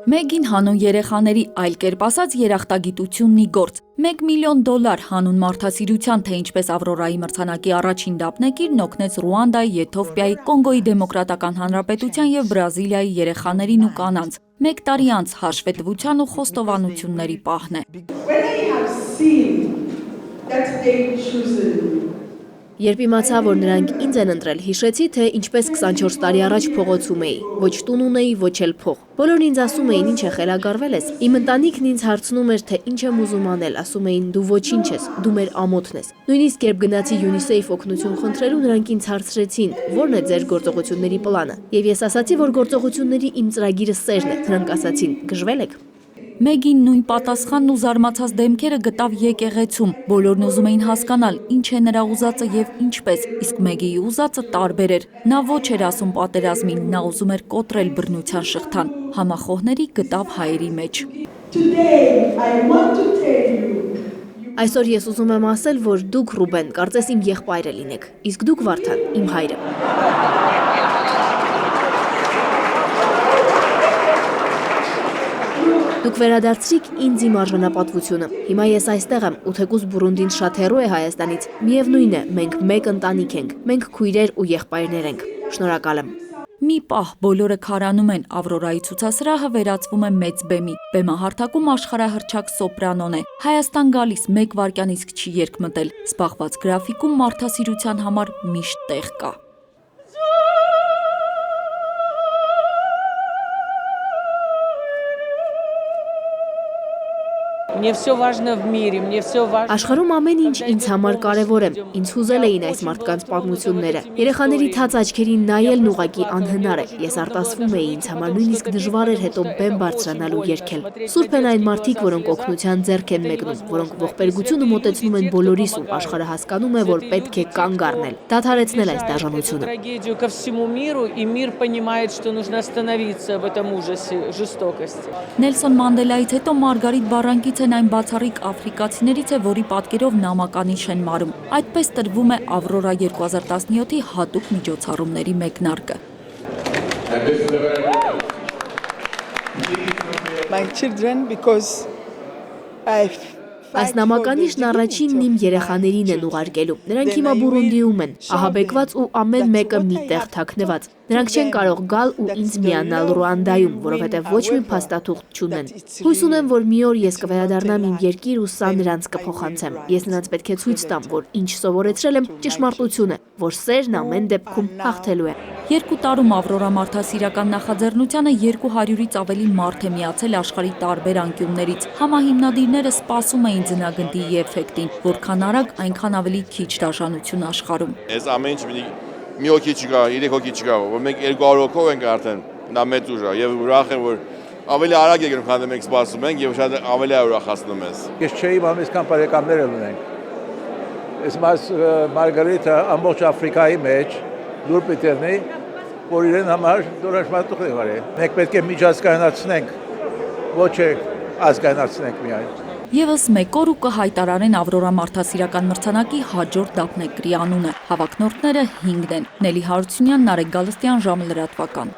Մեգին հանուն երեխաների այլ կերպ ասած երախտագիտությունն ի գործ։ $1 միլիոն հանուն մարդասիրության, թե ինչպես Ավրորայի մրցանակի առաջին դափնեկիրն օգնեց Ռուանդայի, Եթովպիայի, Կոնգոյի Դեմոկրատական Հանրապետության եւ Բրազիլիայի երեխաներին ու կանանց։ 1 տարի անց հաշվետվության ու խոստովանությունների պահն է։ Երբ իմացա, որ նրանք ինձ են ընտրել, հիշեցի, թե ինչպես 24 տարի առաջ փողոցում էի, ոչ տուն ունեի, ոչ էլ փող։ Բոլորն ինձ ասում էին, ինչ է խելագարվել ես։ Իմ ընտանիքն ինձ հարցնում էր, թե ինչ եմ ուզում անել, ասում էին, դու ոչինչ ես, դու մեր ամոթն ես։ Նույնիսկ երբ գնացի UNICEF օգնություն խնդրելու, նրանք ինձ հարցրեցին, ո՞րն է ձեր գործողությունների պլանը։ Եվ ես ասացի, որ գործողությունների իմ ծրագիրը սերն է։ Նրանք ասացին, գժվել եք։ Մեգին նույն պատասխանն ու զարմացած դեմքերը գտավ եկեղեցում։ Բոլորն ուզում էին հասկանալ, ինչ է նրա ուզածը եւ ինչպես, իսկ Մեգիի ուզածը տարբեր էր։ Նա ոչ էր ասում պատերազմին, նա ուզում էր կոտրել բռնության շղթան։ Համախոհների գտավ հայերի մեջ։ Այսօր ես ուզում եմ ասել, որ դուք Ռուբեն, կարծես իմ եղբայրը լինեք, իսկ դուք Վարդան, իմ հայրը։ Դուք վերադարձրիք ինձ իմ արժանապատվությունը։ Հիմա ես այստեղ եմ, ու թեկուզ Բուրունդին շատ հեռու է Հայաստանից։ Միևնույն է, մենք մեկ ընտանիք ենք, մենք քույրեր ու եղբայրներ ենք։ Շնորհակալ եմ։ Մի պահ բոլորը քարանում են, Ավրորայի ցուցասրահը վերածվում է մեծ բեմի։ Բեմահարթակում աշխարհահռչակ սոպրանոն է։ Հայաստան գալիս 1 վայրկյան իսկ չի երկմտել։ Սպաղված գրաֆիկում մարդասիրության համար միշտ տեղ կա։ Աշխարհում ամեն ինչ ինձ համար կարևոր է։ Ինձ հուզել էին այս մարդկանց պատմությունները։ Երեխաների թաց աչքերին նայելն ուղղակի անհնար է։ Ես արտասվում էի, ինձ համար նույնիսկ դժվար էր հետո բեմ բարձրանալ ու երգել։ Սուրբ են այն մարդիկ, որոնք օգնության ձեռք են մեկնում, որոնք ողբերգությունը մոտեցնում են բոլորիս ու աշխարհը հասկանում է, որ պետք է կանգ առնել, դադարեցնել այս դաժանությունը։ Նելսոն Մանդելայից հետո Մարգարիտ Բառանկից են այն բացառիկ աֆրիկացիներից է, որի պատկերով նամականիշ են մարում։ Այդպես տրվում է Ավրորա 2017-ի հատուկ միջոցառումների մեկնարկը։ Այս նամականիշն առաջինն իմ երեխաներին են ուղարկելու։ Նրանք հիմա Բուրունդիում են, ահաբեկված ու ամեն մեկը մի տեղ թաքնված։ Նրանք չեն կարող գալ ու ինձ միանալ Ռուանդայում, որովհետև ոչ մի փաստաթուղթ չունեն։ Հույս ունեմ, որ մի օր ես կվերադառնամ իմ երկիր ու սա նրանց կփոխանցեմ։ Ես նրանց պետք է ցույց տամ, որ ինչ սովորեցրել եմ ճշմարտություն է, որ սերն ամեն դեպքում հաղթելու է։ 2 տարում Ավրորա մարդասիրական նախաձեռնությանը 200-ից ավելի մարդ է միացել աշխարհի տարբեր անկյուններից։ Համահիմնադիրները սպասում էին ձնագնդի էֆեկտին, որքան արագ, այնքան ավելի քիչ դաշնություն աշխարհում։ Այս ամեն ինչ մի հոգի չկա, 3 հոգի չկա, որ մենք 200 հոգով ենք արդեն, դա մեծ ուժ է, եւ ուրախ եմ, որ ավելի արագ եկնում, քան մենք սպասում ենք եւ շատ ավելի ուրախացնում ես։ Ես չէի իմանում այսքան բարեկամներ ունենք։ Այս Մարգարիտը ամբողջ Աֆրիկայի մեջ դուր պիտի որ իրեն համար դուրաշմատուղ է վարել։ Մենք պետք է միջազգայնացնենք, ոչ է ազգայնացնենք միայն։ Եվս 1 օր ու կհայտարարեն Ավրորա մարդասիրական մրցանակի հաջորդ դափնեկրի անունը։ Հավակնորդները 5 են։ Նելի Հարությունյան, Նարեկ Գալստյան, ժամը լրատվական։